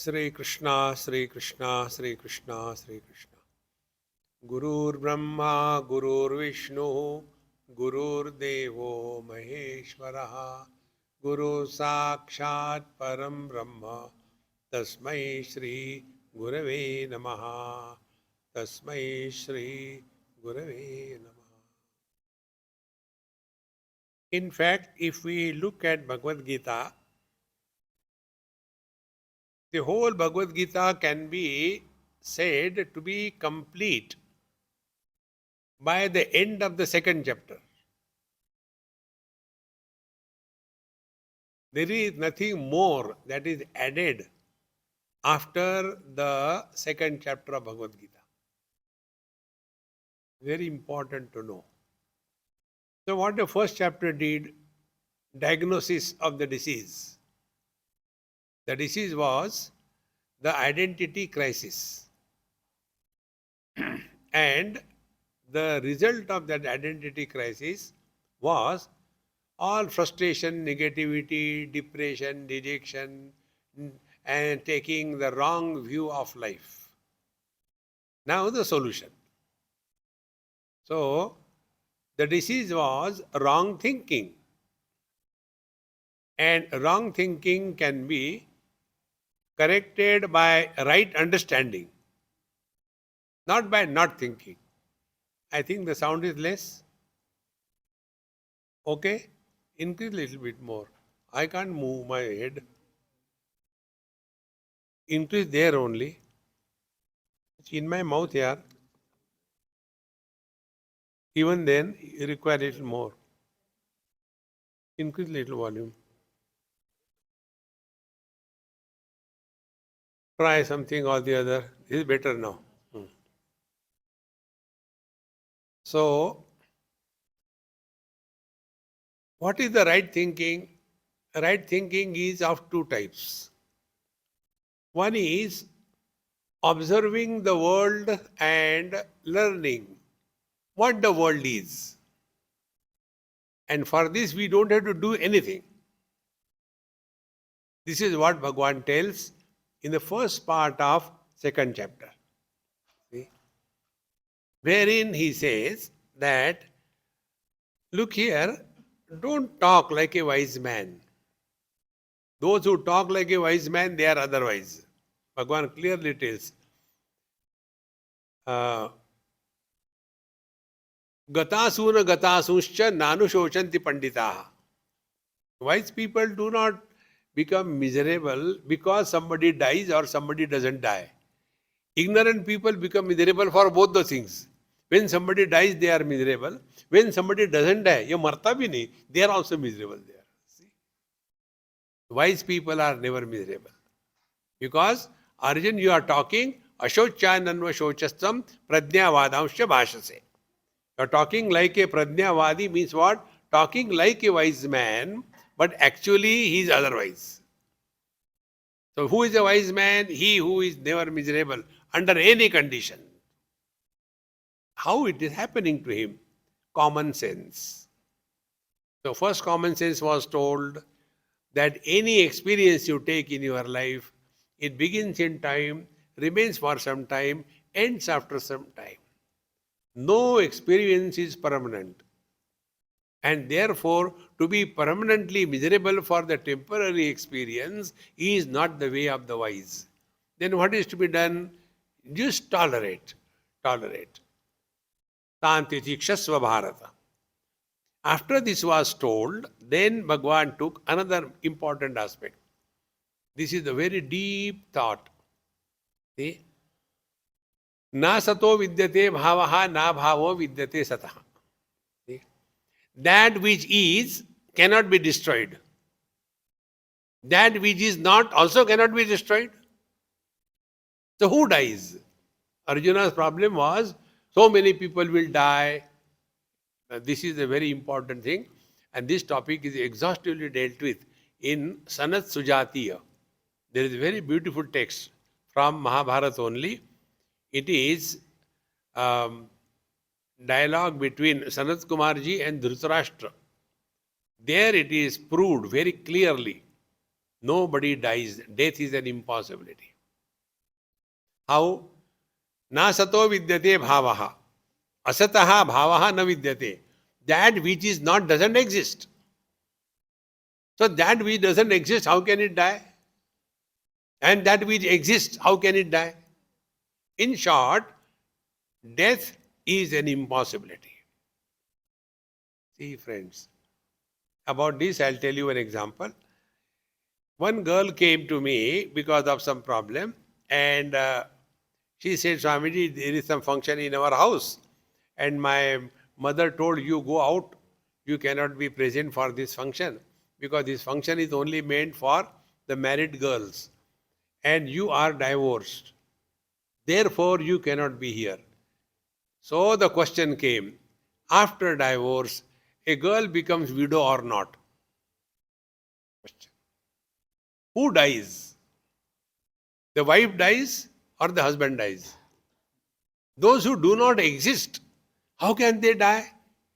Sri Krishna, Sri Krishna, Sri Krishna, Sri Krishna. Gurur Brahma, Gurur Vishnu, Gurur Devo Maheshwaraha, Guru Sakshat Param Brahma, Tasmai Shri Gurave Namaha, Tasmai Shri Gurave Namaha. In fact, if we look at Bhagavad Gita, the whole Bhagavad Gita can be said to be complete by the end of the second chapter. There is nothing more that is added after the second chapter of Bhagavad Gita. Very important to know. So what the first chapter did, diagnosis of the disease. The disease was the identity crisis. And the result of that identity crisis was all frustration, negativity, depression, dejection, and taking the wrong view of life. Now the solution. So, the disease was wrong thinking. And wrong thinking can be corrected by right understanding, not by not thinking. I think the sound is less. Okay? Increase a little bit more. I can't move my head. Increase there only. It's in my mouth here. Even then, you require a little more. Increase little volume. Try something or the other. This is better now. So, what is the right thinking? Right thinking is of two types. One is observing the world and learning what the world is. And for this, we don't have to do anything. This is what Bhagavan tells in the first part of second chapter. See? Wherein he says that, look here, don't talk like a wise man. Those who talk like a wise man, they are otherwise. Bhagavan clearly tells. Gatasuna gatasuscha nanushochanti panditaha. Wise people do not become miserable because somebody dies or somebody doesn't die. Ignorant people become miserable for both the things. When somebody dies, they are miserable. When somebody doesn't die, ye marta bhi nahi, they are also miserable there. See? Wise people are never miserable. Because, Arjun, you are talking, ashochananva shochastam prajnavadamsya bhashase. You are talking like a prajnavadi means what? Talking like a wise man, but actually he is otherwise. So who is a wise man? He who is never miserable under any condition. How it is happening to him? Common sense. So first common sense was told that any experience you take in your life, it begins in time, remains for some time, ends after some time. No experience is permanent. And therefore, to be permanently miserable for the temporary experience is not the way of the wise. Then what is to be done? Just tolerate. Tolerate. Tanti tikshasva bharata. After this was told, then Bhagwan took another important aspect. This is a very deep thought. See? Na sato vidyate bhavaha na bhavo vidyate sataha. See? That which is cannot be destroyed. That which is not also cannot be destroyed. So who dies? Arjuna's problem was, so many people will die. This is a very important thing, and this topic is exhaustively dealt with in Sanat Sujatiya. There is a very beautiful text from Mahabharata only. It is dialogue between Sanat Kumarji and Dhritarashtra. There it is proved very clearly, nobody dies. Death is an impossibility. How? Na sato vidyate bhavaha. Asataha bhavaha na vidyate. That which is not doesn't exist. So that which doesn't exist, how can it die? And that which exists, how can it die? In short, death is an impossibility. See, friends, about this I'll tell you an example. One girl came to me because of some problem, and she said, Swamiji, there is some function in our house, and my mother told you go out, you cannot be present for this function, because this function is only meant for the married girls, and you are divorced. Therefore, you cannot be here. So the question came, after divorce, a girl becomes widow or not? Question. Who dies? The wife dies or the husband dies? Those who do not exist, how can they die?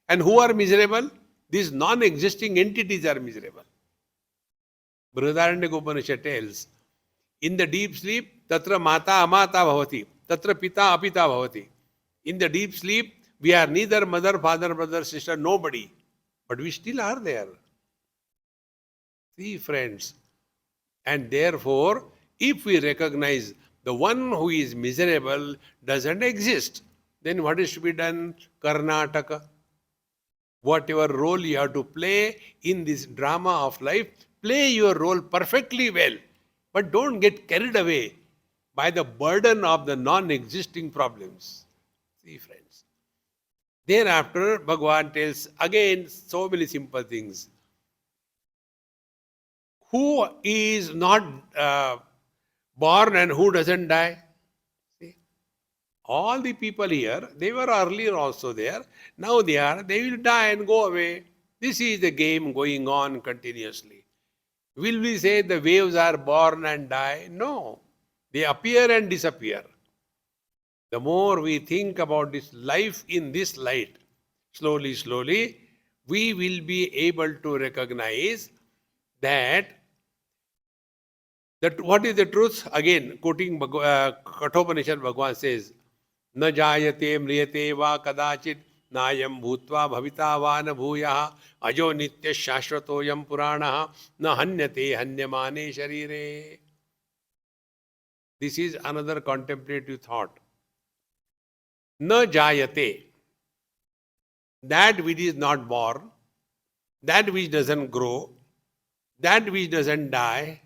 And who are miserable? These non-existing entities are miserable. Brihadaranyaka Upanishad tells, in the deep sleep, tatra mata amata bhavati, tatra pita apita bhavati. In the deep sleep, we are neither mother, father, brother, sister, nobody. But we still are there. See, friends. And therefore, if we recognize the one who is miserable doesn't exist, then what is to be done? Karnataka. Whatever role you have to play in this drama of life, play your role perfectly well. But don't get carried away by the burden of the non-existing problems. See, friends. Thereafter, Bhagavan tells again so many simple things. Who is not born and who doesn't die? See? All the people here, they were earlier also there. Now they will die and go away. This is the game going on continuously. Will we say the waves are born and die? No. They appear and disappear. The more we think about this life in this light, slowly, slowly, we will be able to recognize that what is the truth? Again, quoting Kathopanishad, Bhagavan says, Na jayate mriyate va kadachit nayam bhutva bhavita va na bhuyaha ajo nitya shashvatoyam puranaha na hanyate hanyamane sharire. This is another contemplative thought. Na jayate. That which is not born, that which doesn't grow, that which doesn't die,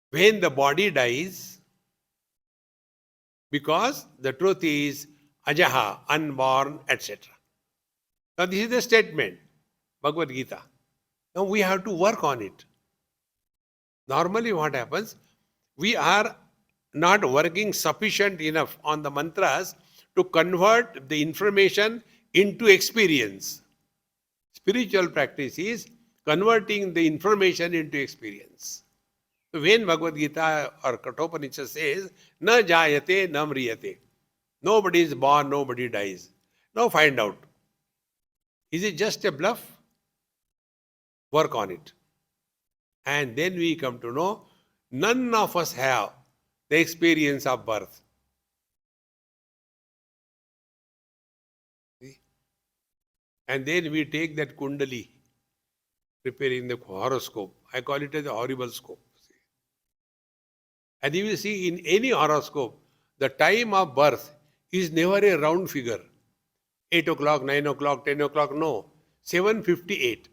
when the body dies, because the truth is ajaha, unborn, etc. Now this is the statement, Bhagavad Gita. Now we have to work on it. Normally what happens, we are not working sufficient enough on the mantras to convert the information into experience. Spiritual practice is converting the information into experience. So when Bhagavad Gita or Kathopanishad says, Na jayate na mriyate. Nobody is born, nobody dies. Now find out. Is it just a bluff? Work on it. And then we come to know none of us have the experience of birth. See? And then we take that kundali, preparing the horoscope. I call it as a horrible scope. See? And you will see in any horoscope, the time of birth is never a round figure. 8 o'clock, 9 o'clock, 10 o'clock, no. 7:58.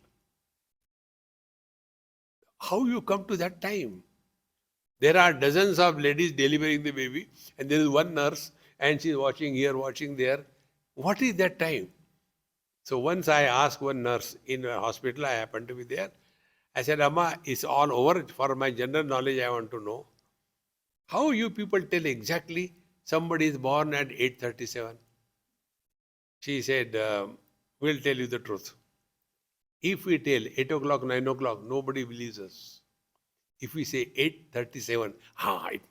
How you come to that time? There are dozens of ladies delivering the baby, and there is one nurse, and she is watching here, watching there. What is that time? So once I asked one nurse in a hospital, I happened to be there. I said, Amma, it's all over. For my general knowledge, I want to know. How you people tell exactly somebody is born at 8:37? She said, we'll tell you the truth. If we tell 8 o'clock, 9 o'clock, nobody believes us. If we say 8:37, it must be right.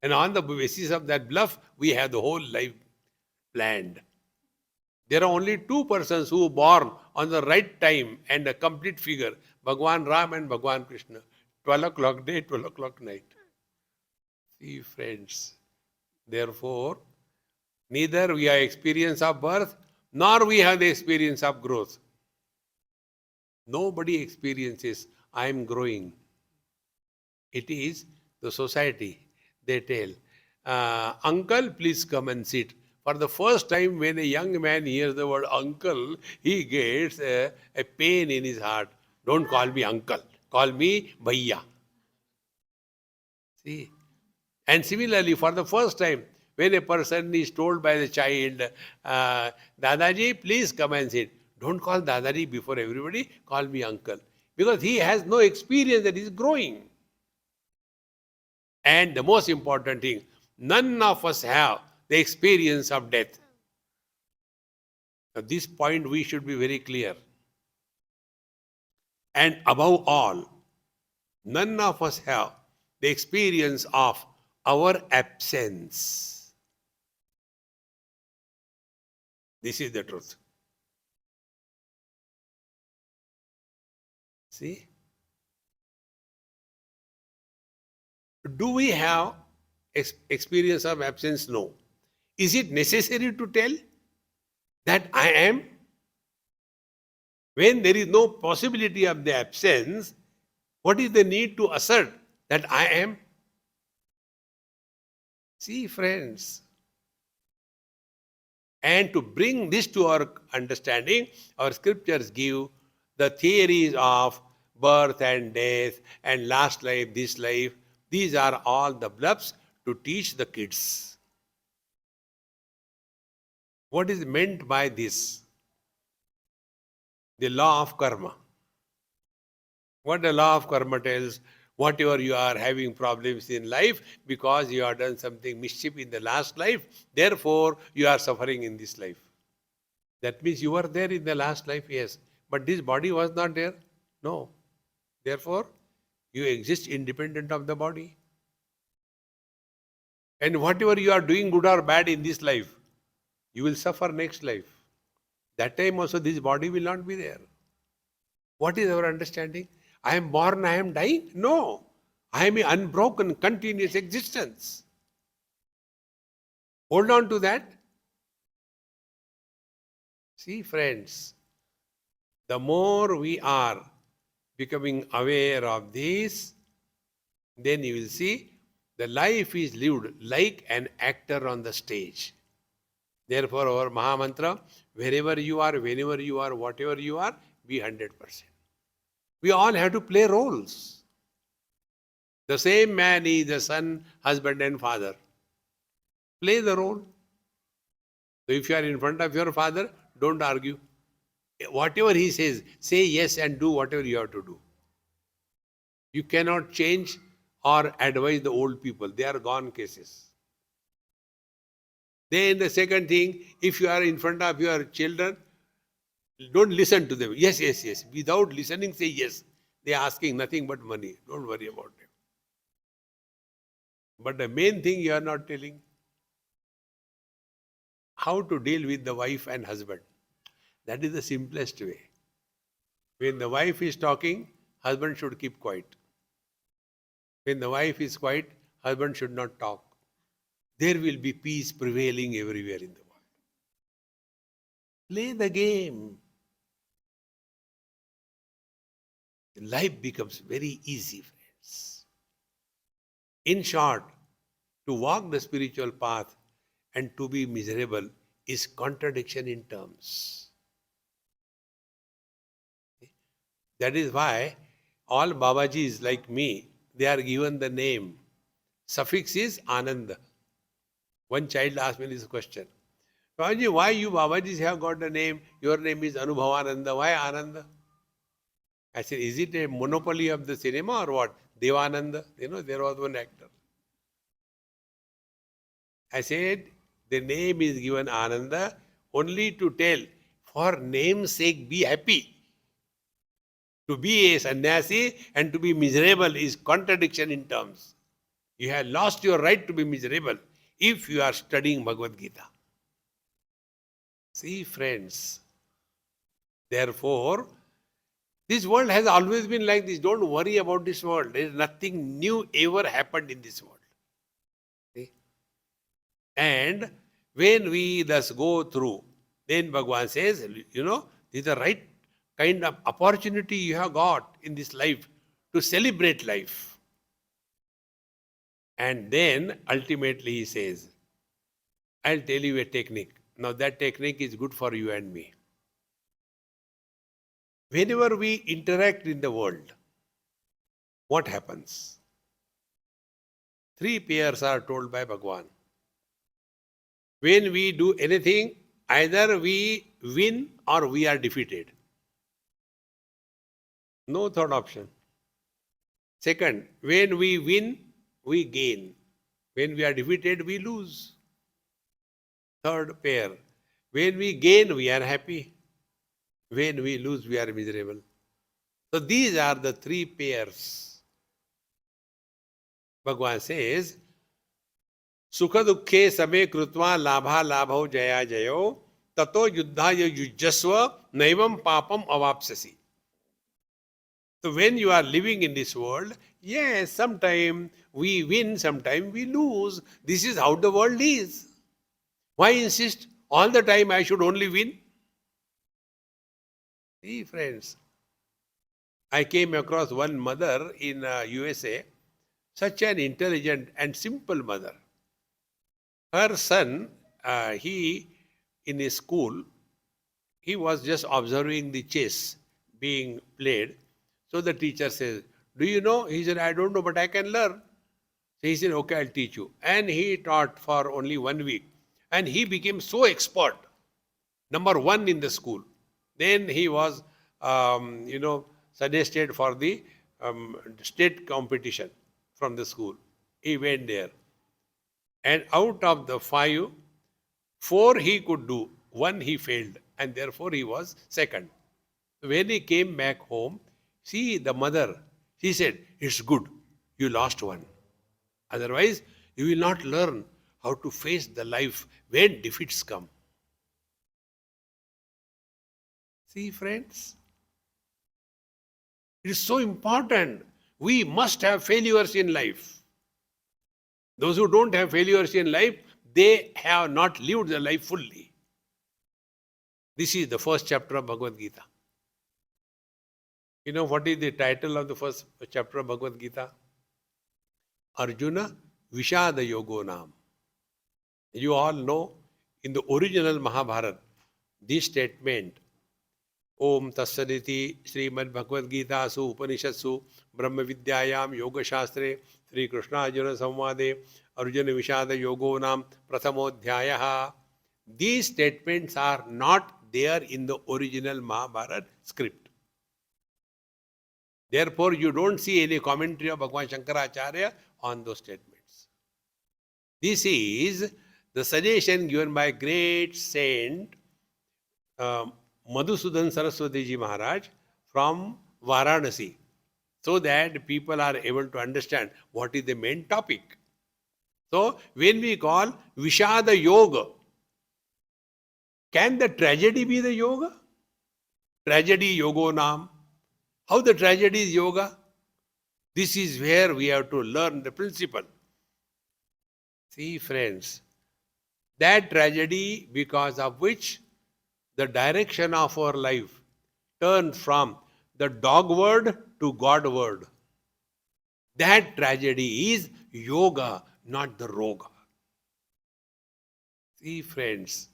And on the basis of that bluff, we have the whole life planned. There are only two persons who were born on the right time and a complete figure, Bhagwan Ram and Bhagwan Krishna. 12 o'clock day, 12 o'clock night. See, friends, therefore, neither we have experience of birth, nor we have the experience of growth. Nobody experiences, I am growing. It is the society. They tell, uncle, please come and sit. For the first time, when a young man hears the word uncle, he gets a pain in his heart. Don't call me uncle. Call me bhaiya. See? And similarly, for the first time, when a person is told by the child, Dadaji, please come and sit. Don't call Dadaji before everybody. Call me uncle. Because he has no experience that he is growing. And the most important thing, none of us have the experience of death. At this point, we should be very clear. And above all, none of us have the experience of our absence. This is the truth. See? Do we have experience of absence? No. Is it necessary to tell that I am? When there is no possibility of the absence, what is the need to assert that I am? See, friends. And to bring this to our understanding, our scriptures give the theories of birth and death and last life, this life. These are all the bluffs to teach the kids. What is meant by this? The law of karma. What the law of karma tells, whatever you are having problems in life, because you have done something mischief in the last life, therefore you are suffering in this life. That means you were there in the last life, yes. But this body was not there? No. Therefore, you exist independent of the body. And whatever you are doing, good or bad in this life, you will suffer next life. That time also this body will not be there. What is our understanding? I am born, I am dying? No. I am an unbroken, continuous existence. Hold on to that. See, friends, the more we are becoming aware of this, then you will see the life is lived like an actor on the stage. Therefore, our Mahamantra, wherever you are, whenever you are, whatever you are, be 100%. We all have to play roles. The same man is the son, husband and father. Play the role. So if you are in front of your father, don't argue. Whatever he says, say yes and do whatever you have to do. You cannot change or advise the old people. They are gone cases. Then the second thing, if you are in front of your children, don't listen to them. Yes, yes, yes. Without listening, say yes. They are asking nothing but money. Don't worry about them. But the main thing you are not telling, how to deal with the wife and husband. That is the simplest way. When the wife is talking, husband should keep quiet. When the wife is quiet, husband should not talk. There will be peace prevailing everywhere in the world. Play the game. Life becomes very easy, friends. In short, to walk the spiritual path and to be miserable is contradiction in terms. That is why all Babajis like me, they are given the name. Suffix is Ananda. One child asked me this question. Babaji, why you Babajis have got the name? Your name is Anubhavananda. Why Ananda? I said, is it a monopoly of the cinema or what? Devananda, there was one actor. I said, the name is given Ananda only to tell, for name's sake, be happy. To be a sannyasi and to be miserable is contradiction in terms. You have lost your right to be miserable if you are studying Bhagavad Gita. See, friends, therefore, this world has always been like this. Don't worry about this world. There is nothing new ever happened in this world. See? And when we thus go through, then Bhagavan says, this is the right kind of opportunity you have got in this life to celebrate life. And then ultimately he says, I'll tell you a technique. Now that technique is good for you and me. Whenever we interact in the world, what happens? 3 pairs are told by Bhagavan. When we do anything, either we win or we are defeated. No third option. Second, when we win, we gain. When we are defeated, we lose. Third pair, when we gain, we are happy. When we lose, we are miserable. So these are the 3 pairs. Bhagavan says, Sukha dukhe sabe krutva labha labho jaya jayo tato yuddhaya yujjasva naivam papam avapsasi. So when you are living in this world, yes, sometimes we win, sometimes we lose. This is how the world is. Why insist all the time I should only win? See, friends, I came across one mother in USA, such an intelligent and simple mother. Her son, in his school, he was just observing the chess being played. So the teacher says, do you know? He said, I don't know, but I can learn. So he said, okay, I'll teach you. And he taught for only 1 week. And he became so expert, number 1 in the school. Then he was, suggested for the state competition from the school. He went there. And out of the 5, 4 he could do. 1 he failed. And therefore he was second. When he came back home, see the mother, she said, it's good, you lost 1. Otherwise, you will not learn how to face the life when defeats come. See, friends, it is so important. We must have failures in life. Those who don't have failures in life, they have not lived their life fully. This is the first chapter of Bhagavad Gita. You know what is the title of the first chapter of Bhagavad Gita? Arjuna Vishada Yogo Nam. You all know in the original Mahabharata, this statement, Om Tassaditi Srimad Bhagavad Gita Su Upanishadsu Brahma Vidyayam Yoga Shastre Sri Krishna Arjuna Samvade Arjuna Vishada Yogo Nam Prathamodhyayaha. These statements are not there in the original Mahabharata script. Therefore, you don't see any commentary of Bhagavan Shankaracharya on those statements. This is the suggestion given by great saint Madhusudan Saraswati Ji Maharaj from Varanasi, so that people are able to understand what is the main topic. So, when we call Vishada Yoga, can the tragedy be the yoga? Tragedy Yogo Nam. How the tragedy is yoga? This is where we have to learn the principle. See, friends, that tragedy because of which the direction of our life turned from the dogward to Godward. That tragedy is yoga, not the roga. See, friends,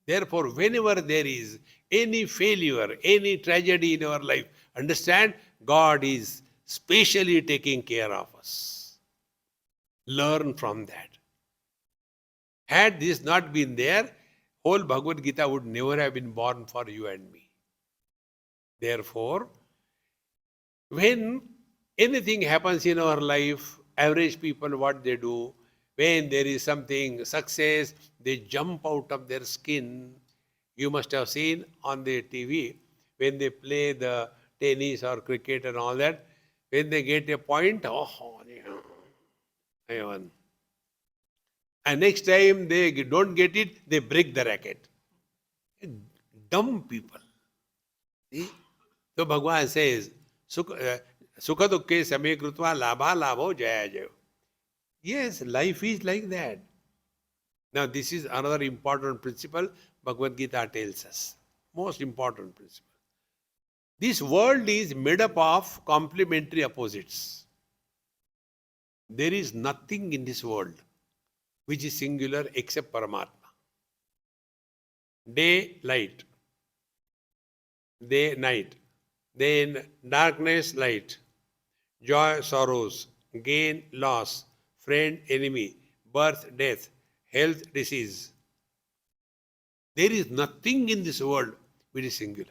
therefore, whenever there is any failure, any tragedy in our life, understand God is specially taking care of us. Learn from that. Had this not been there, whole Bhagavad Gita would never have been born for you and me. Therefore, when anything happens in our life, average people, what they do, when there is something, success, they jump out of their skin. You must have seen on the TV, when they play the tennis or cricket and all that, when they get a point, I won. And next time they don't get it, they break the racket. Dumb people. See? So Bhagavan says, Sukha dukkhe same krutva labha labho jaya jayo. Yes, life is like that. Now this is another important principle Bhagavad Gita tells us. Most important principle. This world is made up of complementary opposites. There is nothing in this world which is singular except Paramatma. Day, light. Day, night. Then darkness, light. Joy, sorrows. Gain, loss. Friend, enemy. Birth, death. Health, disease. There is nothing in this world which is singular.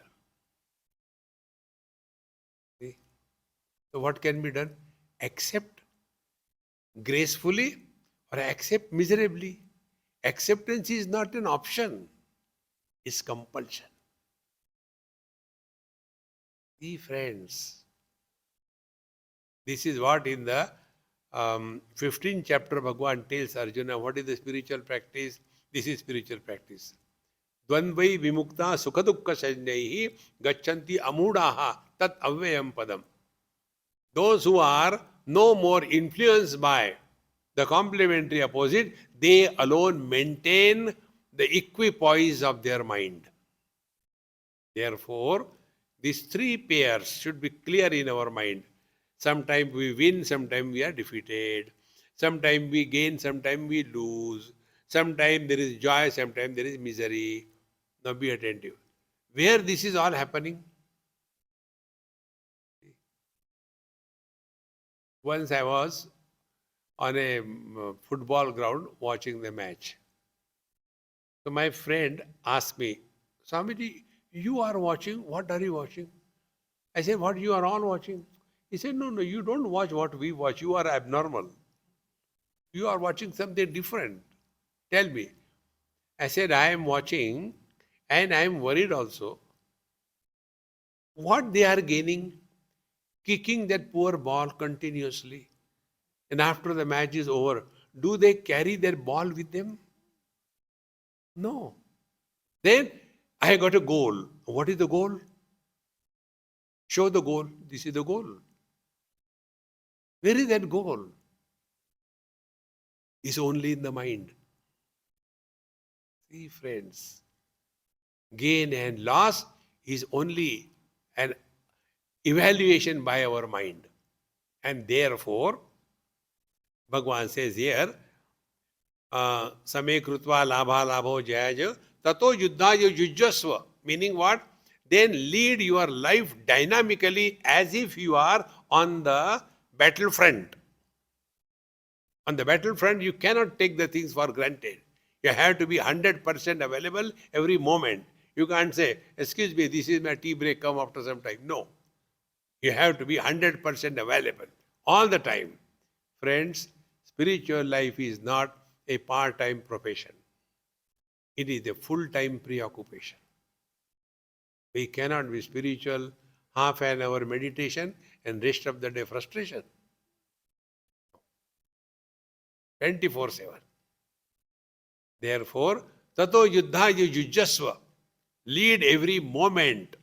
See? So what can be done? Accept gracefully or accept miserably. Acceptance is not an option. It's compulsion. See, friends, this is what in the 15th chapter Bhagavan tells Arjuna, what is the spiritual practice? This is spiritual practice. Dvandvai vimukta sukha-dukkha sanjaihi gacchanti amudaha tat avyayam padam. Those who are no more influenced by the complementary opposite, they alone maintain the equipoise of their mind. Therefore, these three pairs should be clear in our mind. Sometimes we win, sometimes we are defeated. Sometimes we gain, sometimes we lose. Sometimes there is joy, sometimes there is misery. Now be attentive. Where this is all happening? Once I was on a football ground watching the match. So my friend asked me, Swamiji, you are watching, what are you watching? I said, what you are all watching? He said, no, you don't watch what we watch. You are abnormal. You are watching something different. Tell me. I said, I am watching and I am worried also. What they are gaining? Kicking that poor ball continuously. And after the match is over, do they carry their ball with them? No. Then I got a goal. What is the goal? Show the goal. This is the goal. Where is that goal? It's only in the mind. See, friends, gain and loss is only an evaluation by our mind. And therefore, Bhagavan says here, Same krutva labha labho jayaja tato yuddhaja yujjasva. Meaning what? Then lead your life dynamically as if you are on the battlefront. On the battlefront, you cannot take the things for granted. You have to be 100% available every moment. You can't say, excuse me, this is my tea break, come after some time. No. You have to be 100% available all the time. Friends, spiritual life is not a part-time profession. It is a full-time preoccupation. We cannot be spiritual, half an hour meditation and rest of the day frustration. 24/7. Therefore, tato yuddhaya yujjasva. Lead every moment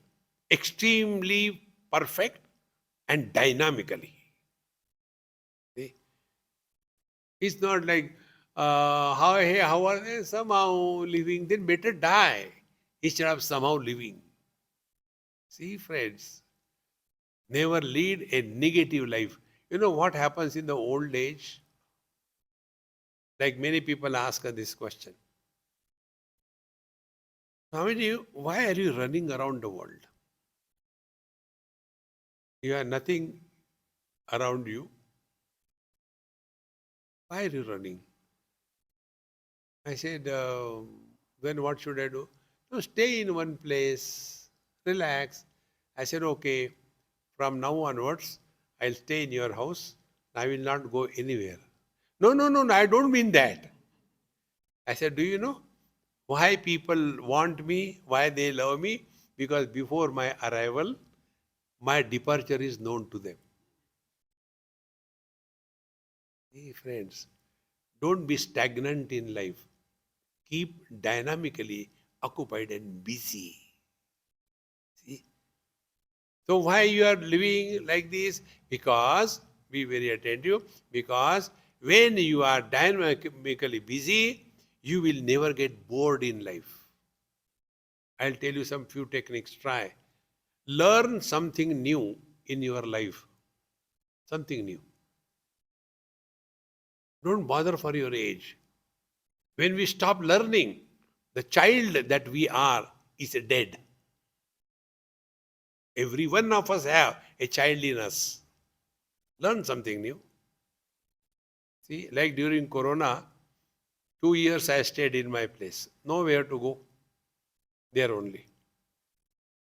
extremely perfect and dynamically. See? It's not like, how are they somehow living? Then better die instead of somehow living. See, friends, never lead a negative life. You know what happens in the old age? Like many people ask us this question. Swamiji, why are you running around the world? You have nothing around you. Why are you running? I said, then what should I do? No, stay in one place, relax. I said, okay, from now onwards, I'll stay in your house. I will not go anywhere. No, no, no, no, I don't mean that. I said, do you know why people want me, why they love me? Because before my arrival, my departure is known to them. Hey, friends, don't be stagnant in life. Keep dynamically occupied and busy. See? So why you are living like this? Because, be very attentive, because when you are dynamically busy, you will never get bored in life. I'll tell you some few techniques. Try. Learn something new in your life. Something new. Don't bother for your age. When we stop learning, the child that we are is dead. Every one of us have a child in us. Learn something new. See, like during Corona, 2 years I stayed in my place. Nowhere to go. There only.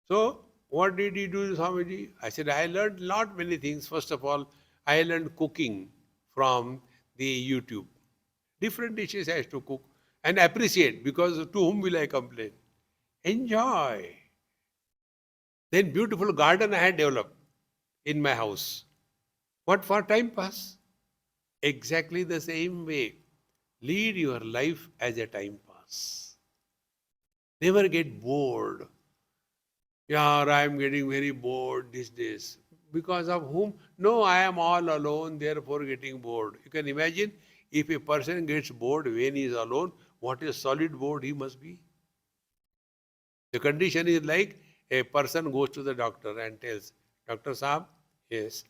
So, what did he do, Swamiji? I said, I learned lot many things. First of all, I learned cooking from the YouTube. Different dishes I used to cook and appreciate, because to whom will I complain? Enjoy. Then beautiful garden I had developed in my house. What for? Time pass. Exactly the same way. Lead your life as a time pass. Never get bored. Yeah, I am getting very bored these days. Because of whom? No, I am all alone, therefore getting bored. You can imagine, if a person gets bored when he is alone, what a solid bored he must be. The condition is like a person goes to the doctor and tells, Doctor Saab, yes,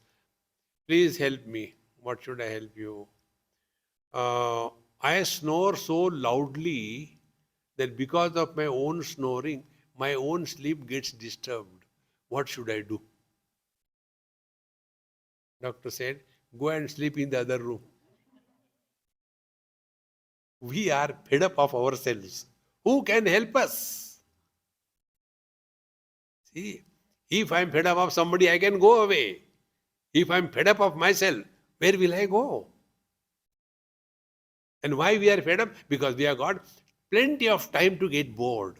please help me. What should I help you? I snore so loudly that because of my own snoring, my own sleep gets disturbed. What should I do? Doctor said, go and sleep in the other room. We are fed up of ourselves. Who can help us? See, if I am fed up of somebody, I can go away. If I am fed up of myself, where will I go? And why we are fed up? Because we have got plenty of time to get bored.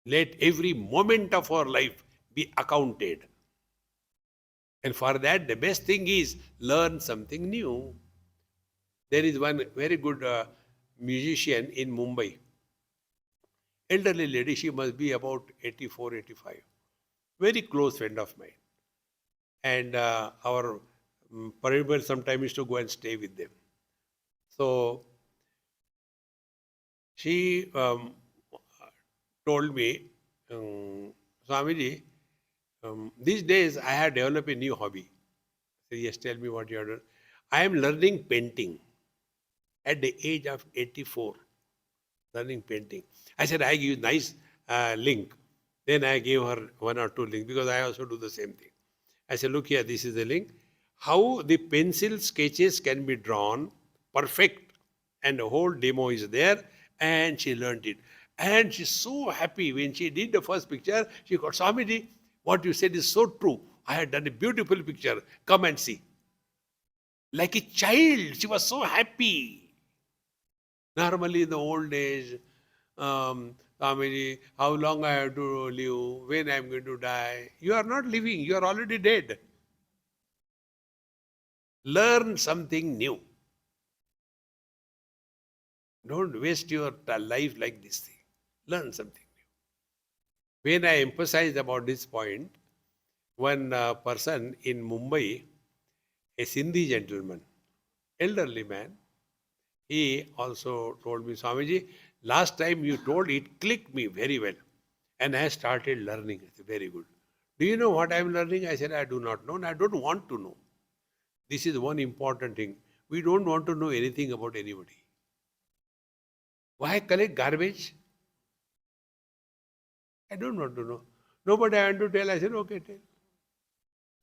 Let every moment of our life be accounted. And for that, the best thing is learn something new. There is one very good musician in Mumbai. Elderly lady, she must be about 84, 85. Very close friend of mine. And our Paribal sometimes used to go and stay with them. So she told me, Swamiji, these days I have developed a new hobby. So yes, tell me what you have done. I am learning painting at the age of 84. Learning painting. I said, I give you nice link. Then I gave her one or two links, because I also do the same thing. I said, look here, this is the link. How the pencil sketches can be drawn perfect, and the whole demo is there, and she learned it. And she's so happy when she did the first picture. She got, Swamiji, what you said is so true. I had done a beautiful picture. Come and see. Like a child, she was so happy. Normally in the old days, Swamiji, how long I have to live, when I am going to die. You are not living, you are already dead. Learn something new. Don't waste your life like this thing. Learn something new. When I emphasize about this point, One person in Mumbai, a Sindhi gentleman, elderly man, he also told me, Swamiji, last time you told it clicked me very well. And I started learning. I said, very good. Do you know what I am learning? I said, I do not know and I don't want to know. This is one important thing. We don't want to know anything about anybody. Why collect garbage? I don't want to know. Nobody I want to tell. I said, okay, tell.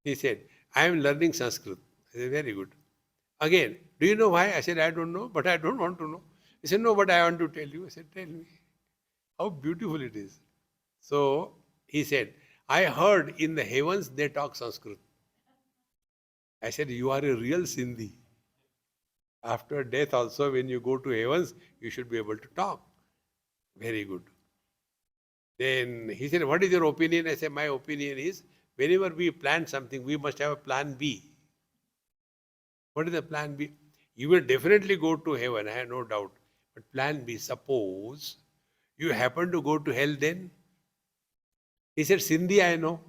He said, I am learning Sanskrit. I said, very good. Again, do you know why? I said, I don't know, but I don't want to know. He said, no, but I want to tell you. I said, tell me. How beautiful it is. So he said, I heard in the heavens they talk Sanskrit. I said, you are a real Sindhi. After death also, when you go to heavens, you should be able to talk. Very good. Then he said, what is your opinion? I said, my opinion is, whenever we plan something, we must have a plan B. What is the plan B? You will definitely go to heaven, I have no doubt. But plan B, suppose you happen to go to hell then? He said, Sindhi, I know.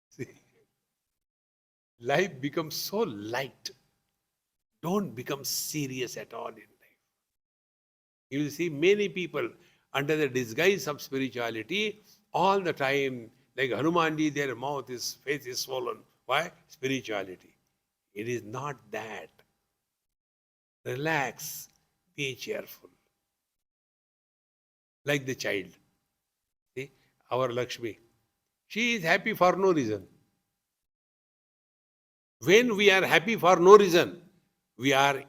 See, life becomes so light. Don't become serious at all in life. You will see many people under the disguise of spirituality all the time, like Hanumanji, their mouth is, face is swollen. Why? Spirituality. It is not that. Relax, be cheerful. Like the child. See, our Lakshmi. She is happy for no reason. When we are happy for no reason, we are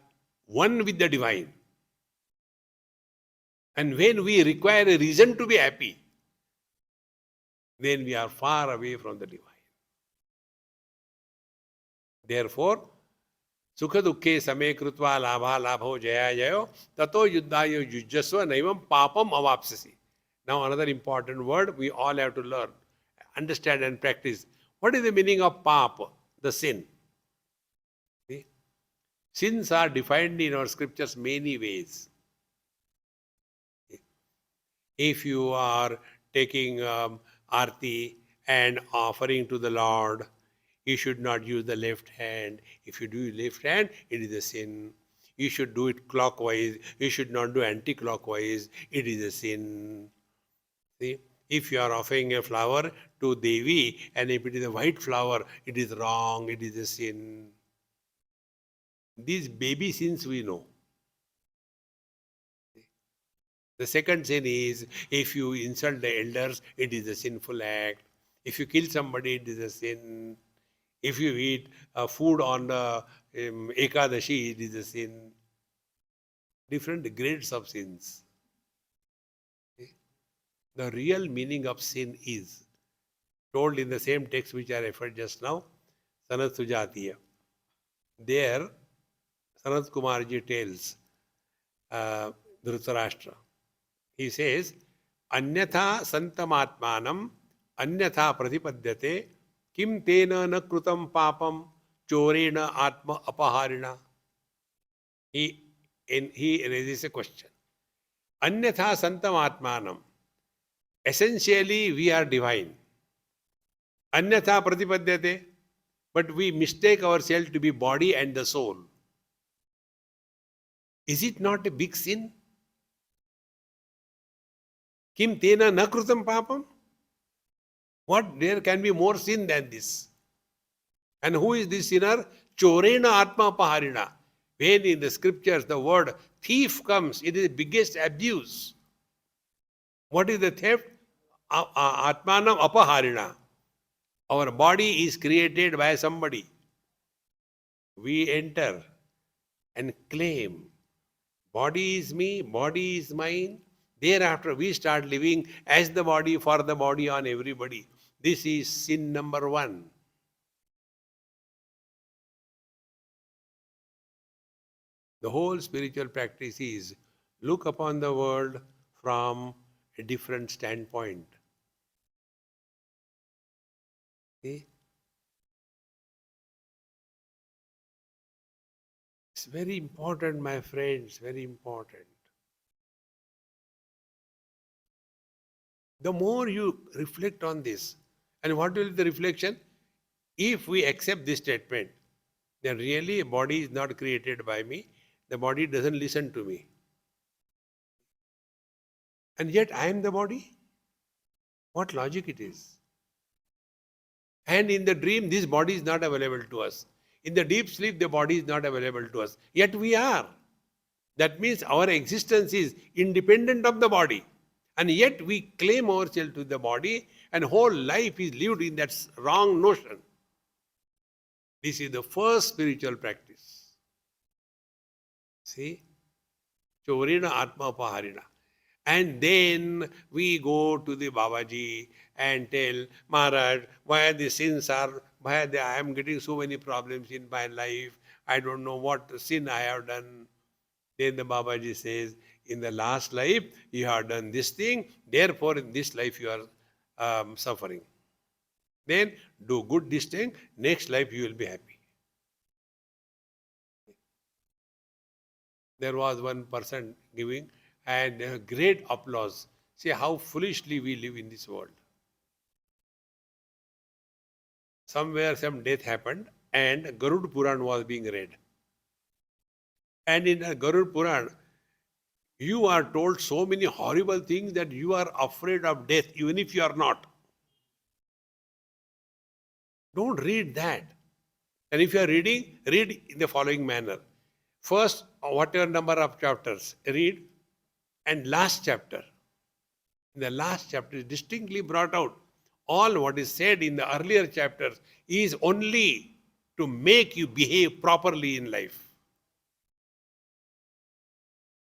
one with the divine. And when we require a reason to be happy, then we are far away from the divine. Therefore, Sukha dukhe same krutva labha labho jaya jayo tato yuddhayo yujjasva naivam papam avapsasi. Now another important word we all have to learn, understand and practice. What is the meaning of pap? The sin. See? Sins are defined in our scriptures many ways. If you are taking arti and offering to the Lord, you should not use the left hand. If you do left hand, it is a sin. You should do it clockwise. You should not do anti-clockwise. It is a sin. See? If you are offering a flower to Devi and if it is a white flower, it is wrong. It is a sin. These baby sins we know. The second sin is, if you insult the elders, it is a sinful act. If you kill somebody, it is a sin. If you eat food on Ekadashi, it is a sin. Different grades of sins. Okay? The real meaning of sin is told in the same text which I referred just now, Sanat Sujatiya. There, Sanat Kumarji tells Dhritarashtra. He says, Anyatha santamatmanam anyatha pratipadyate kim tena na krutam papam chorena atma apaharina. He raises a question. Anyatha santamatmanam. Essentially, we are divine. Anyatha pratipadyate. But we mistake ourselves to be body and the soul. Is it not a big sin? Kim tena na krutam papam? What? There can be more sin than this. And who is this sinner? Chorena atma paharina. When in the scriptures the word thief comes, it is the biggest abuse. What is the theft? Atmanam apaharina. Our body is created by somebody. We enter and claim, body is me, body is mine. Thereafter, we start living as the body, for the body, on everybody. This is sin number one. The whole spiritual practice is look upon the world from a different standpoint. See? It's very important, my friends, very important. The more you reflect on this, And what will be the reflection? If we accept this statement, then really a body is not created by me, the body doesn't listen to me. And yet I am the body? What logic it is? And in the dream, this body is not available to us. In the deep sleep, the body is not available to us. Yet we are. That means our existence is independent of the body. And yet we claim ourselves to the body, and whole life is lived in that wrong notion. This is the first spiritual practice. See? Chorina Atma Paharina. And then we go to the Babaji and tell, Maharaj, why the sins are, I am getting so many problems in my life. I don't know what sin I have done. Then the Babaji says, in the last life, you have done this thing, therefore in this life you are suffering. Then do good this thing, next life you will be happy. There was one person giving and great applause. See how foolishly we live in this world. Somewhere some death happened and Garud Puran was being read. And in Garud Puran, you are told so many horrible things that you are afraid of death, even if you are not. Don't read that. And if you are reading, read in the following manner. First, whatever number of chapters, read, and last chapter. In the last chapter is distinctly brought out. All what is said in the earlier chapters is only to make you behave properly in life.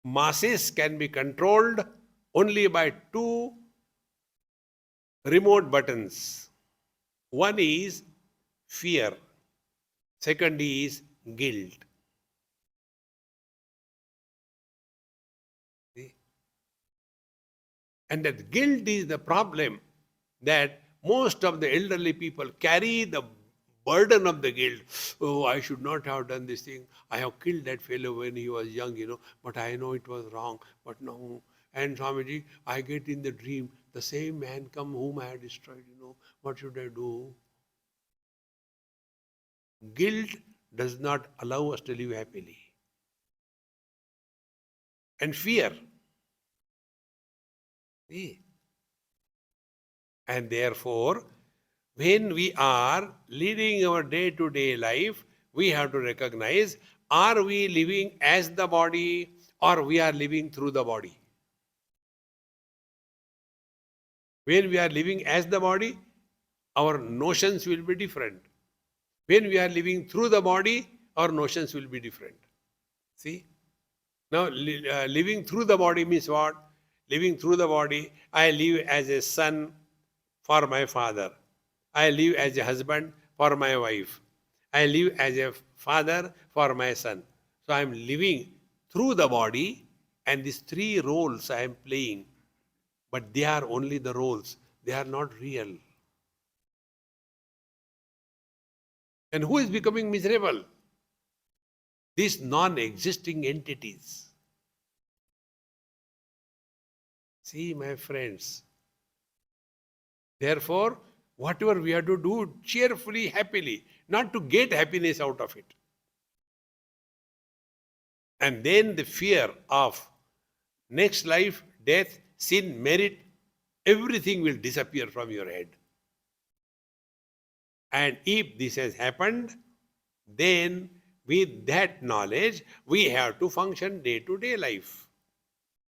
Masses can be controlled only by two remote buttons. One is fear. Second is guilt. See? And that guilt is the problem, that most of the elderly people carry the burden of the guilt. Oh, I should not have done this thing. I have killed that fellow when he was young, but I know it was wrong. But no. And Swamiji, I get in the dream, the same man come whom I had destroyed, What should I do? Guilt does not allow us to live happily. And fear. See? And therefore, when we are leading our day-to-day life, we have to recognize, are we living as the body or we are living through the body? When we are living as the body, our notions will be different. When we are living through the body, our notions will be different. See? Now, living through the body means what? Living through the body, I live as a son for my father. I live as a husband for my wife. I live as a father for my son. So I am living through the body, and these three roles I am playing. But they are only the roles. They are not real. And who is becoming miserable? These non-existing entities. See, my friends. Therefore, whatever we have to do, cheerfully, happily, not to get happiness out of it. And then the fear of next life, death, sin, merit, everything will disappear from your head. And if this has happened, then with that knowledge, we have to function day-to-day life.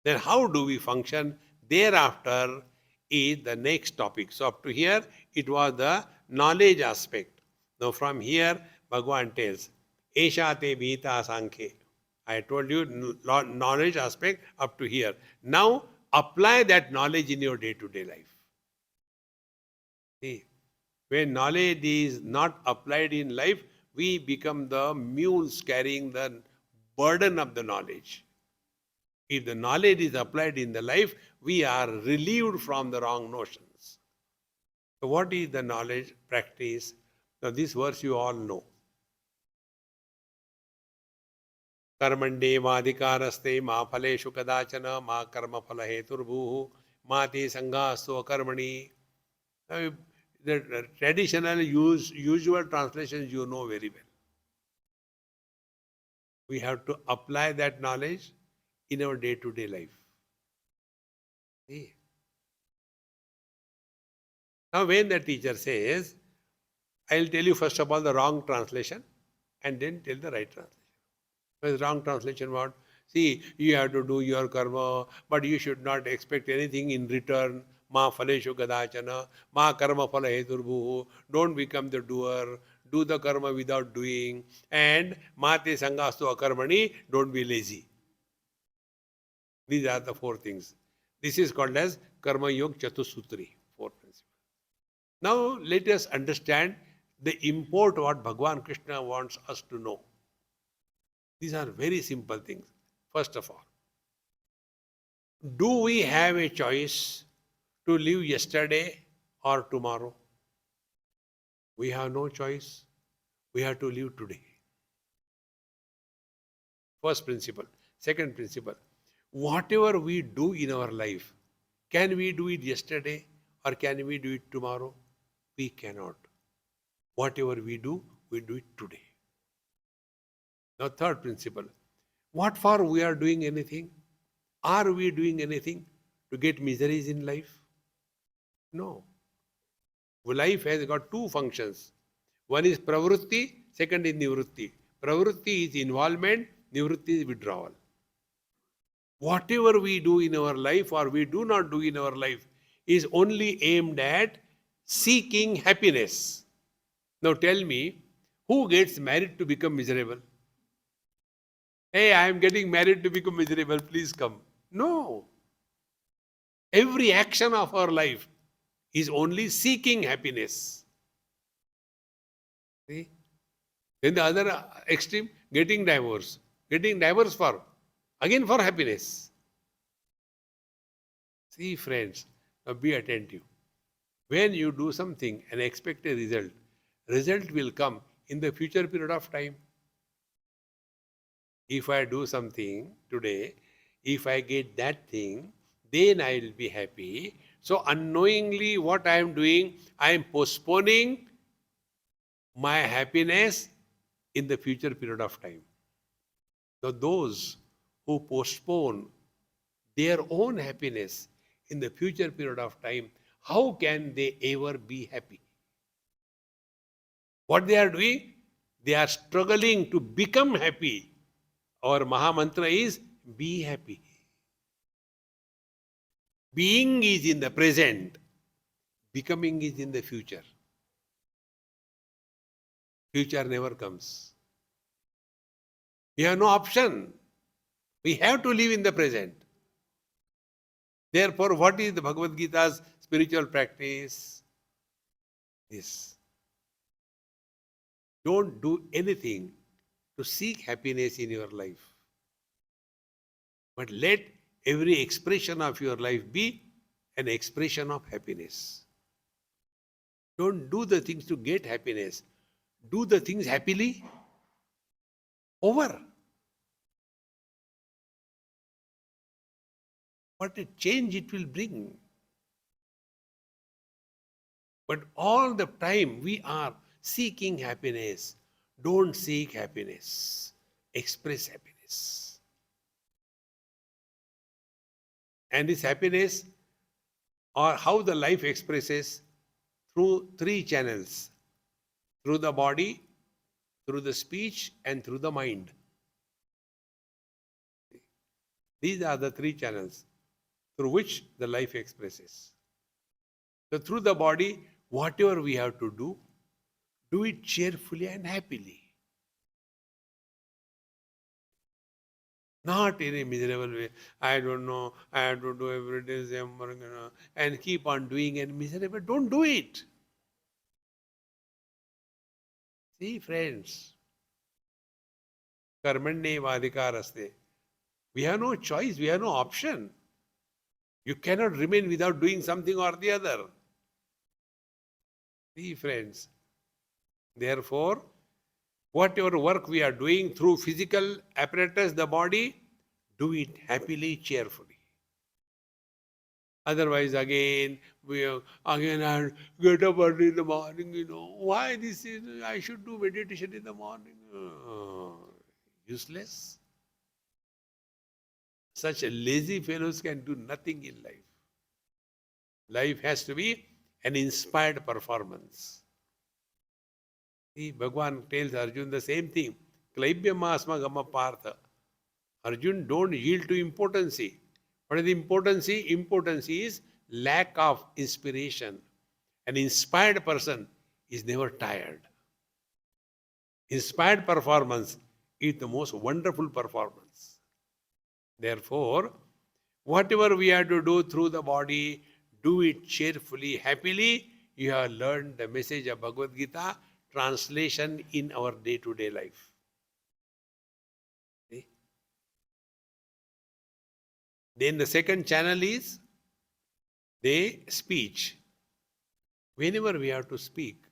Then how do we function thereafter is the next topic. So up to here, it was the knowledge aspect. Now from here, Bhagavan tells, Esha te bhita sankhe. I told you knowledge aspect up to here. Now apply that knowledge in your day-to-day life. See, when knowledge is not applied in life, we become the mules carrying the burden of the knowledge. If the knowledge is applied in the life, we are relieved from the wrong notions. So what is the knowledge practice? Now this verse you all know. Karmande madhikaraste ma phaleshu kadachana ma karma phala heturbhuhu ma te sangastu akarmani. the traditional usual translations you know very well. We have to apply that knowledge in our day-to-day life. See? Now when the teacher says, I'll tell you first of all the wrong translation and then tell the right translation. Because wrong translation what? See, you have to do your karma, but you should not expect anything in return. Ma phaleshu gadachana, ma karma phala heturbuhu. Don't become the doer. Do the karma without doing. And ma te sangastu akarmani, don't be lazy. These are the four things. This is called as Karma Yoga Chatusutri, four principles. Now let us understand the import what Bhagavan Krishna wants us to know. These are very simple things. First of all, do we have a choice to live yesterday or tomorrow? We have no choice. We have to live today. First principle. Second principle. Whatever we do in our life, can we do it yesterday or can we do it tomorrow? We cannot. Whatever we do it today. Now third principle. What for we are doing anything? Are we doing anything to get miseries in life? No. Life has got two functions. One is pravrutti, second is nivrutti. Pravrutti is involvement, nivrutti is withdrawal. Whatever we do in our life or we do not do in our life is only aimed at seeking happiness. Now tell me, who gets married to become miserable? Hey, I am getting married to become miserable, please come. No. Every action of our life is only seeking happiness. See? Then the other extreme, getting divorce. Getting divorce for? Again for happiness. See friends, now be attentive. When you do something and expect a result will come in the future period of time. If I do something today, if I get that thing, then I will be happy. So unknowingly what I am doing, I am postponing my happiness in the future period of time. So those who postpone their own happiness in the future period of time, how can they ever be happy? What they are doing? They are struggling to become happy. Our Maha Mantra is, be happy. Being is in the present. Becoming is in the future. Future never comes. We have no option. We have to live in the present. Therefore, what is the Bhagavad Gita's spiritual practice? This. Don't do anything to seek happiness in your life. But let every expression of your life be an expression of happiness. Don't do the things to get happiness. Do the things happily. Over. What a change it will bring. But all the time we are seeking happiness. Don't seek happiness. Express happiness. And this happiness, or how the life expresses, through three channels. Through the body, through the speech, and through the mind. These are the three channels through which the life expresses. So through the body, whatever we have to do it cheerfully and happily. Not in a miserable way. I don't know, I have to do every day same work, and keep on doing and miserable. Don't do it. See friends, karmanye vadikaraste. We have no choice, we have no option. You cannot remain without doing something or the other. See friends, therefore, whatever work we are doing through physical apparatus, the body, do it happily, cheerfully. Otherwise, again, again I'll get up early in the morning, Why this is, I should do meditation in the morning. Useless. Such lazy fellows can do nothing in life. Life has to be an inspired performance. See, Bhagavan tells Arjun the same thing. Klaibhyamasma gama partha. Arjun, don't yield to impotency. What is the impotency? Impotency is lack of inspiration. An inspired person is never tired. Inspired performance is the most wonderful performance. Therefore, whatever we have to do through the body, do it cheerfully, happily. You have learned the message of Bhagavad Gita, translation in our day-to-day life. See? Then the second channel is the speech. Whenever we have to speak,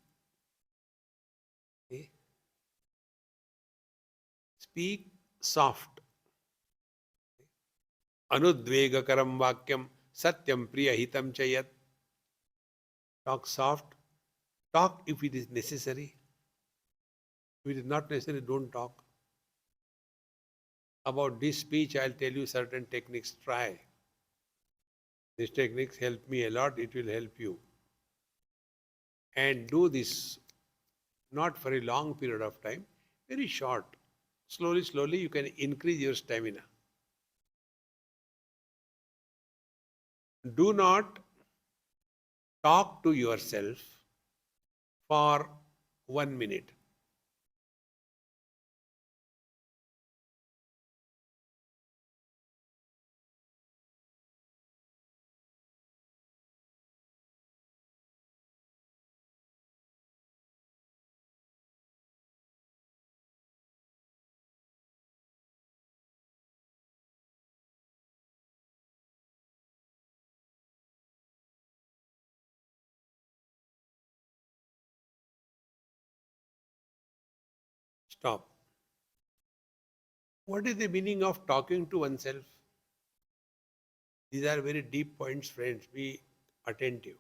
see? Speak soft. Anudvegakaram vakyam satyam priya hitam chayat. Talk soft. Talk if it is necessary. If it is not necessary, don't talk. About this speech, I'll tell you certain techniques. Try. These techniques help me a lot. It will help you. And do this not for a long period of time, very short. Slowly, slowly, you can increase your stamina. Do not talk to yourself for 1 minute. Stop. What is the meaning of talking to oneself? These are very deep points, friends. Be attentive.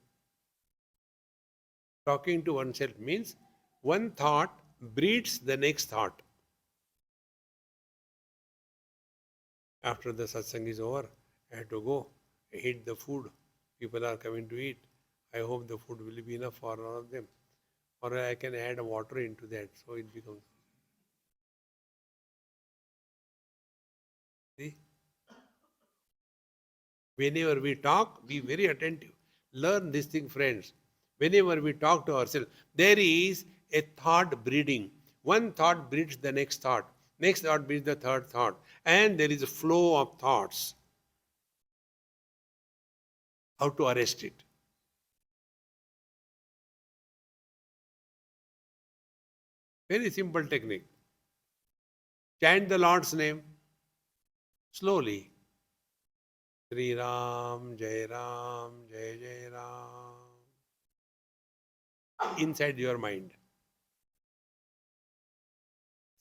Talking to oneself means one thought breeds the next thought. After the satsang is over, I have to go eat the food. People are coming to eat. I hope the food will be enough for all of them. Or I can add water into that, so it becomes. See? Whenever we talk, be very attentive. Learn this thing, friends. Whenever we talk to ourselves, there is a thought breeding. One thought breeds the next thought. Next thought breeds the third thought. And there is a flow of thoughts. How to arrest it? Very simple technique. Chant the Lord's name slowly. Sri Ram, Jai Ram, Jai Jai Ram. Inside your mind.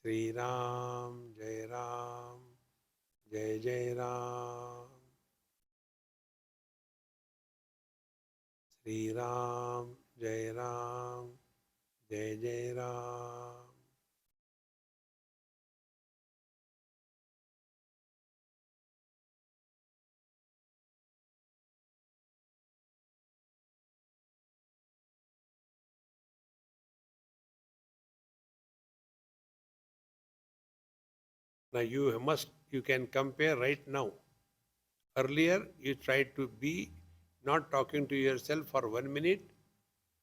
Sri Ram, Jai Ram, Jai Jai Ram. Sri Ram, Jai Ram, Jai Jai Ram. Now you can compare right now. Earlier you tried to be not talking to yourself for 1 minute,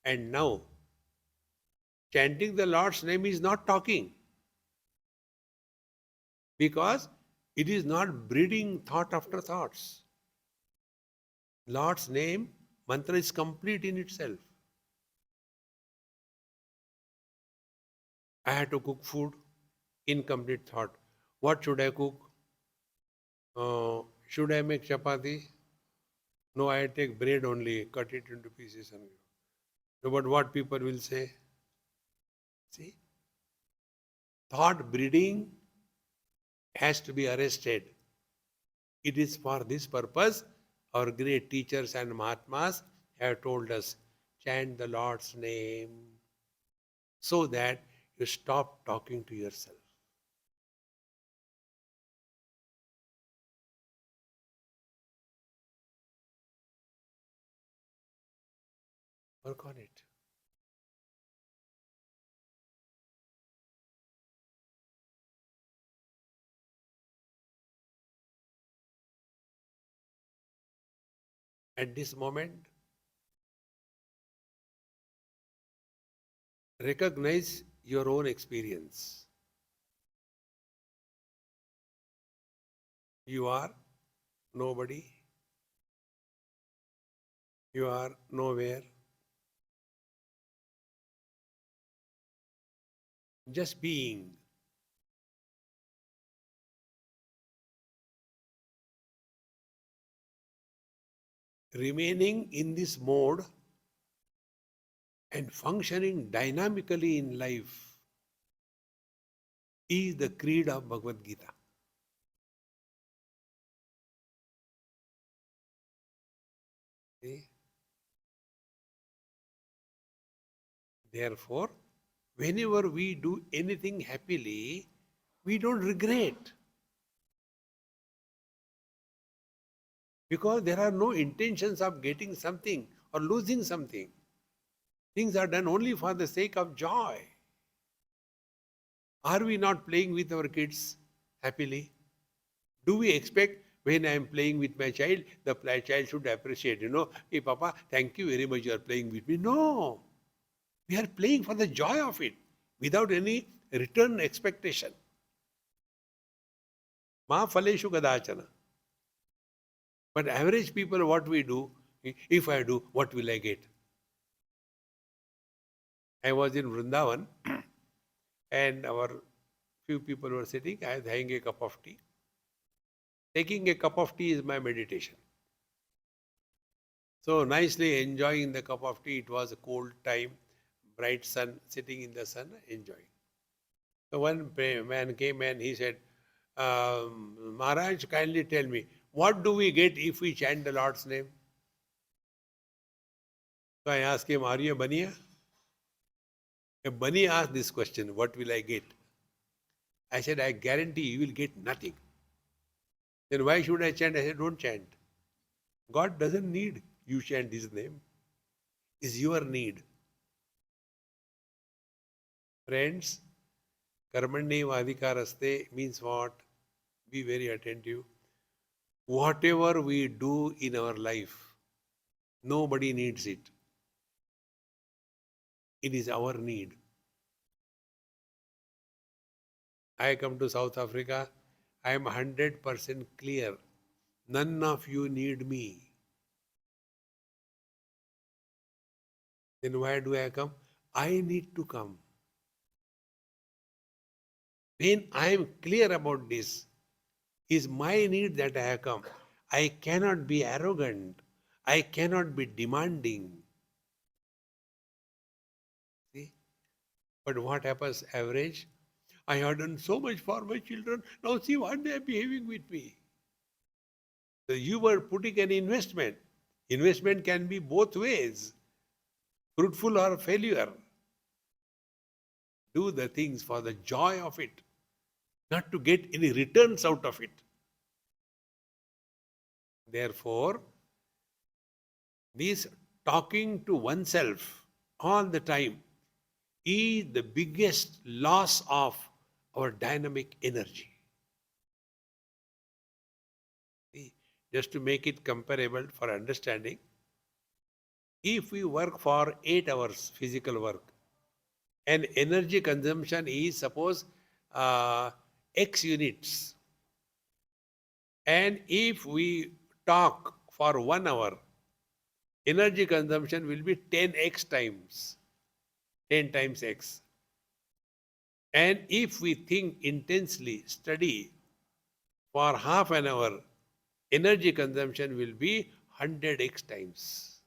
and now chanting the Lord's name is not talking, because it is not breeding thought after thoughts. Lord's name, mantra is complete in itself. I had to cook food, incomplete thought. What should I cook? Should I make chapati? No, I take bread only, cut it into pieces and no, but what people will say? See? Thought breeding has to be arrested. It is for this purpose Our great teachers and Mahatmas have told us, chant the Lord's name so that you stop talking to yourself. Work on it. At this moment, recognize your own experience. You are nobody. You are nowhere. Just being. Remaining in this mode and functioning dynamically in life is the creed of Bhagavad Gita. See? Therefore, whenever we do anything happily, we don't regret. Because there are no intentions of getting something or losing something. Things are done only for the sake of joy. Are we not playing with our kids happily? Do we expect when I am playing with my child, the child should appreciate, hey Papa, thank you very much, you are playing with me. No. We are playing for the joy of it without any return expectation. Ma phaleshu kadachana. But average people, what we do, if I do, what will I get? I was in Vrindavan and our few people were sitting, I was having a cup of tea. Taking a cup of tea is my meditation. So nicely enjoying the cup of tea, it was a cold time, bright sun, sitting in the sun, enjoying. So one man came and he said, Maharaj, kindly tell me, what do we get if we chant the Lord's name? So I asked him, are you a Baniya? A Bani asked this question, what will I get? I said, I guarantee you will get nothing. Then why should I chant? I said, don't chant. God doesn't need you chant His name. It's your need. Friends, karmanye vadhikaraste means what? Be very attentive. Whatever we do in our life, nobody needs it. It is our need. I come to South Africa, I am 100% clear. None of you need me. Then why do I come? I need to come. When I am clear about this, is my need that I have come. I cannot be arrogant. I cannot be demanding. See? But what happens average? I have done so much for my children. Now see what they are behaving with me. So you were putting an investment. Investment can be both ways, fruitful or failure. Do the things for the joy of it, not to get any returns out of it. Therefore, this talking to oneself all the time is the biggest loss of our dynamic energy. See, just to make it comparable for understanding, if we work for 8 hours physical work and energy consumption is suppose X units, and if we talk for 1 hour, energy consumption will be 10x times, 10 times X. And if we think intensely, study for half an hour, energy consumption will be 100x times.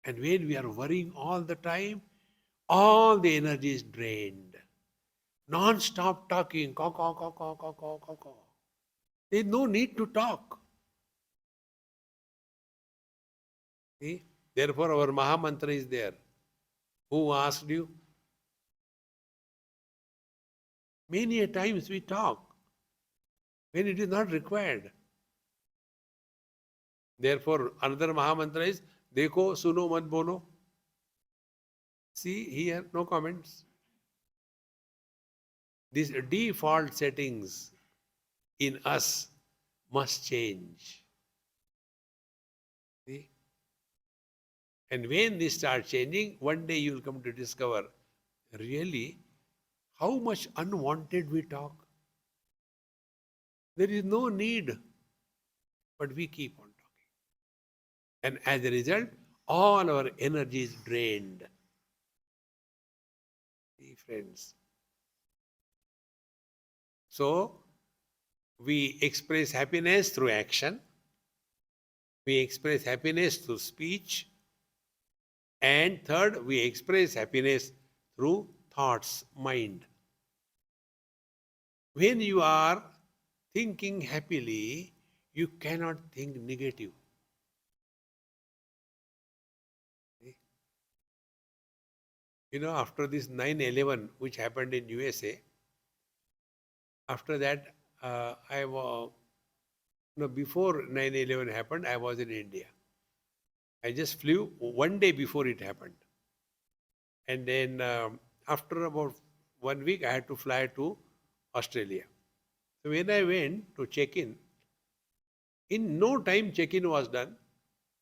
And when we are worrying all the time, all the energy is drained. Non-stop talking, caw, caw, caw, caw, caw, caw, caw, caw. There is no need to talk. See? Therefore, our Maha Mantra is there. Who asked you? Many a times we talk when it is not required. Therefore, another Maha Mantra is Dekho, suno, mat bolo. See here, no comments. These default settings in us must change. See? And when they start changing, one day you will come to discover really how much unwanted we talk. There is no need, but we keep on talking. And as a result, all our energy is drained. See, friends. So, we express happiness through action. We express happiness through speech. And third, we express happiness through thoughts, mind. When you are thinking happily, you cannot think negative. You know, after this 9/11, which happened in USA, after that, before 9/11 happened, I was in India. I just flew one day before it happened. And then after about 1 week, I had to fly to Australia. So when I went to check in no time check-in was done.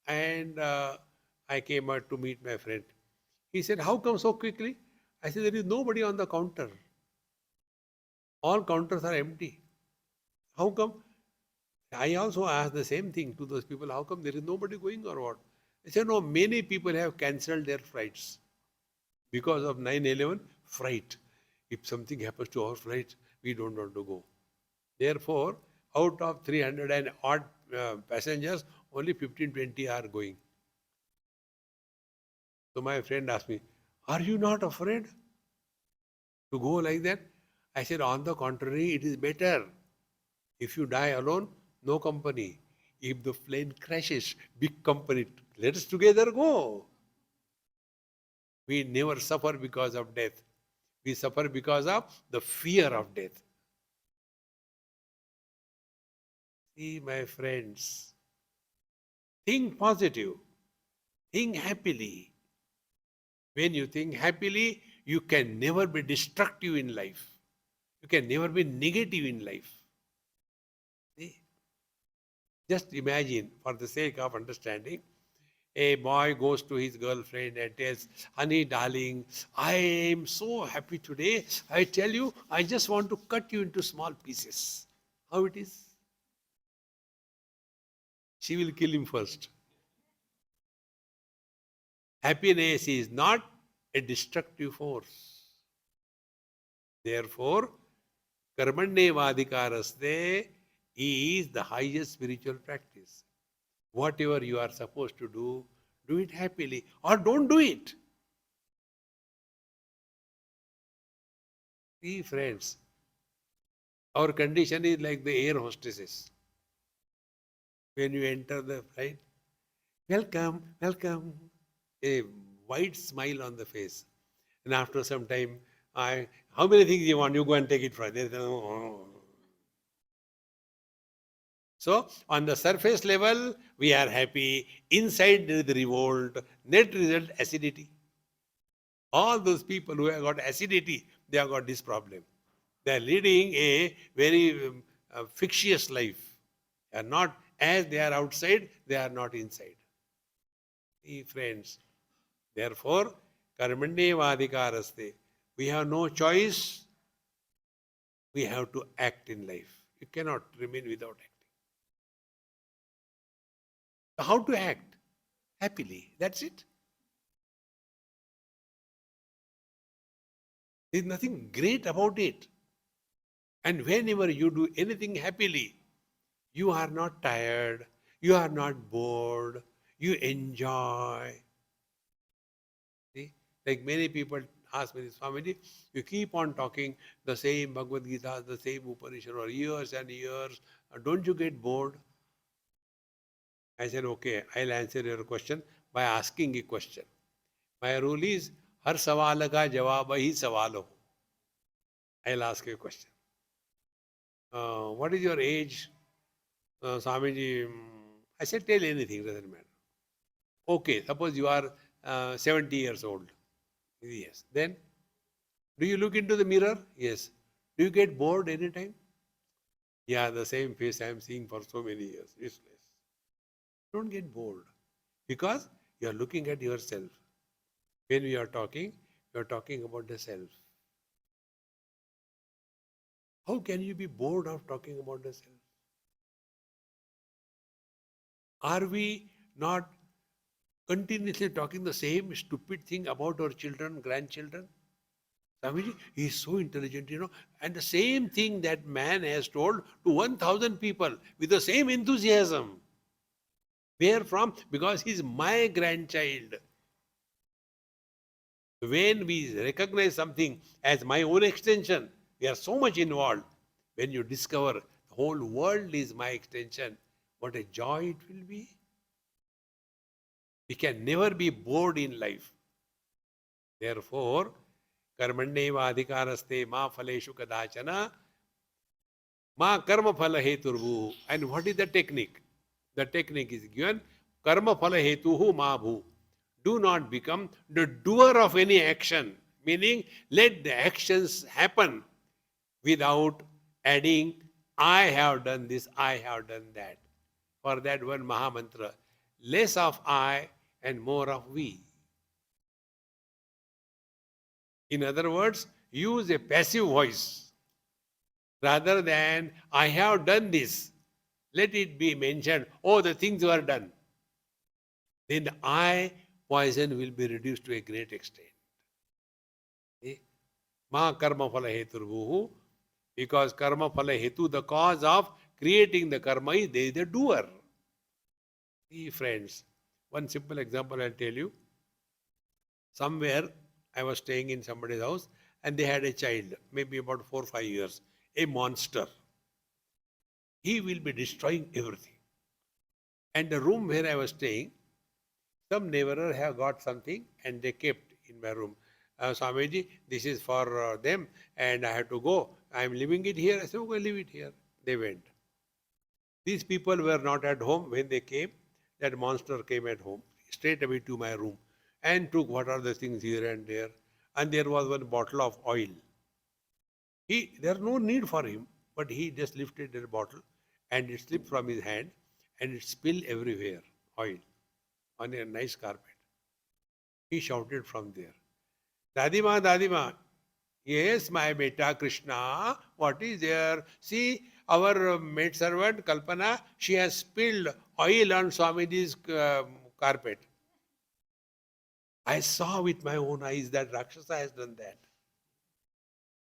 And I came out to meet my friend. He said, how come so quickly? I said, there is nobody on the counter. All counters are empty. How come? I also asked the same thing to those people. How come there is nobody going or what? They said, no, many people have cancelled their flights because of 9/11 fright. If something happens to our flight, we don't want to go. Therefore, out of 300 and odd passengers, only 15-20 are going. So my friend asked me, are you not afraid to go like that? I said, on the contrary, it is better. If you die alone, no company. If the plane crashes, big company. Let us together go. We never suffer because of death. We suffer because of the fear of death. See, my friends, think positive. Think happily. When you think happily, you can never be destructive in life. You can never be negative in life. See? Just imagine, for the sake of understanding, a boy goes to his girlfriend and tells, honey, darling, I am so happy today. I tell you, I just want to cut you into small pieces. How it is? She will kill him first. Happiness is not a destructive force. Therefore, karmanyevadhikaraste is the highest spiritual practice. Whatever you are supposed to do it happily or don't do it. See, friends, our condition is like the air hostesses. When you enter the flight, welcome, welcome, a wide smile on the face. And after some time, how many things you want? You go and take it from there. So, on the surface level, we are happy. Inside there is the revolt. Net result, acidity. All those people who have got acidity, they have got this problem. They are leading a very fictitious life. They are not, as they are outside, they are not inside. See, friends, therefore, karmanyevadhikaraste. We have no choice. We have to act in life. You cannot remain without acting. How to act? Happily. That's it. There is nothing great about it. And whenever you do anything happily, you are not tired, you are not bored, you enjoy. See? Like many people ask me, Swamiji, you keep on talking the same Bhagavad Gita, the same Upanishad for years and years, don't you get bored? I said, okay, I'll answer your question by asking a question. My rule is, हर सवाल का जवाब ही सवाल हो. I'll ask you a question. What is your age? Swamiji, I said, tell anything, doesn't matter. Okay, suppose you are 70 years old. Yes. Then, do you look into the mirror? Yes. Do you get bored anytime? Yeah, the same face I am seeing for so many years. Useless. Don't get bored because you are looking at yourself. When we are talking about the self. How can you be bored of talking about the self? Are we not continuously talking the same stupid thing about our children, grandchildren? Swamiji, he is so intelligent, and the same thing that man has told to 1,000 people with the same enthusiasm. Where from? Because he is my grandchild. When we recognize something as my own extension, we are so much involved. When you discover the whole world is my extension, what a joy it will be. We can never be bored in life. Therefore, karmanyeva adhikaraste ma phaleshu kadachana ma karma phala heturvu. And what is the technique? The technique is given, karma phala hetuhu ma bhu. Do not become the doer of any action, meaning let the actions happen without adding, I have done this, I have done that. For that one Mahamantra, less of I and more of we. In other words, use a passive voice rather than I have done this. Let it be mentioned, oh, the things were done. Then the I poison will be reduced to a great extent. Ma karma phala heturvuhu, because karma phala hetu, the cause of creating the karma is they the doer. See, friends, one simple example I'll tell you. Somewhere I was staying in somebody's house and they had a child, maybe about 4 or 5 years, a monster. He will be destroying everything. And the room where I was staying, some neighbor have got something and they kept in my room. Swamiji, this is for them and I have to go. I am leaving it here. I said, okay, leave it here. They went. These people were not at home. When they came, that monster came at home, straight away to my room and took what are the things here and there. And there was one bottle of oil. There was no need for him, but he just lifted the bottle and it slipped from his hand and it spilled everywhere, oil, on a nice carpet. He shouted from there, Dadima, Dadima, yes, my beta Krishna, what is there? See, our maid servant Kalpana, she has spilled oil on Swamiji's carpet. I saw with my own eyes that Rakshasa has done that.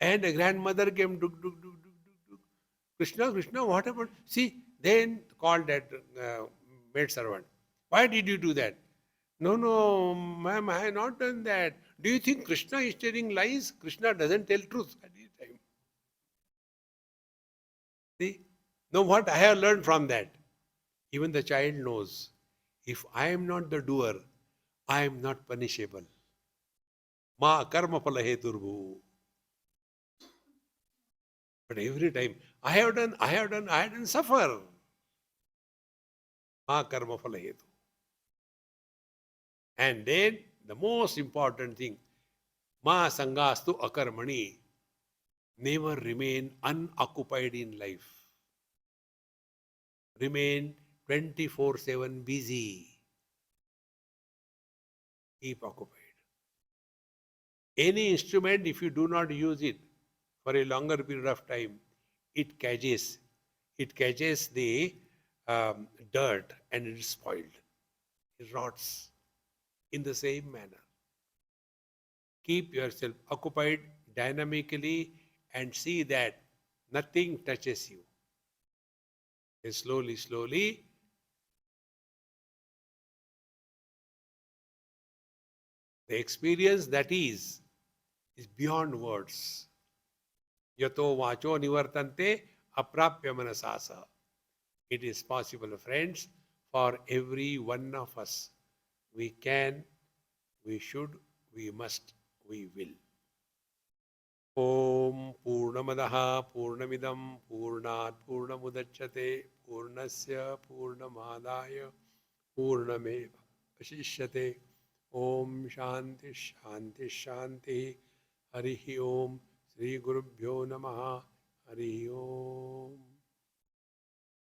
And a grandmother came, duk, duk, duk, duk, duk, duk. Krishna, Krishna, what happened? See, then called that maid servant. Why did you do that? No, no, ma'am, I have not done that. Do you think Krishna is telling lies? Krishna doesn't tell truth at this time. See? Now what I have learned from that? Even the child knows, if I am not the doer, I am not punishable. Ma karma phala heturvu. But every time, I have done, suffer. Ma karma phala hetu. And then, the most important thing, ma sangastu akarmani. Never remain unoccupied in life. Remain 24/7 busy. Keep occupied. Any instrument, if you do not use it for a longer period of time, it catches the dirt and it is spoiled. It rots. In the same manner, keep yourself occupied dynamically and see that nothing touches you. And slowly, slowly, the experience that is beyond words. Yato vacho nivartante aprapya manasasa. It is possible, friends, for every one of us. We can, we should, we must, we will. Om Purnamadaha Purnamidam Purnat Purnamudachyate Purnasya Purnamadaya Purnameva Vashishyate. Om Shanti Shanti Shanti. Harihi Om. Sri Gurubhyo Namaha. Harihi Om.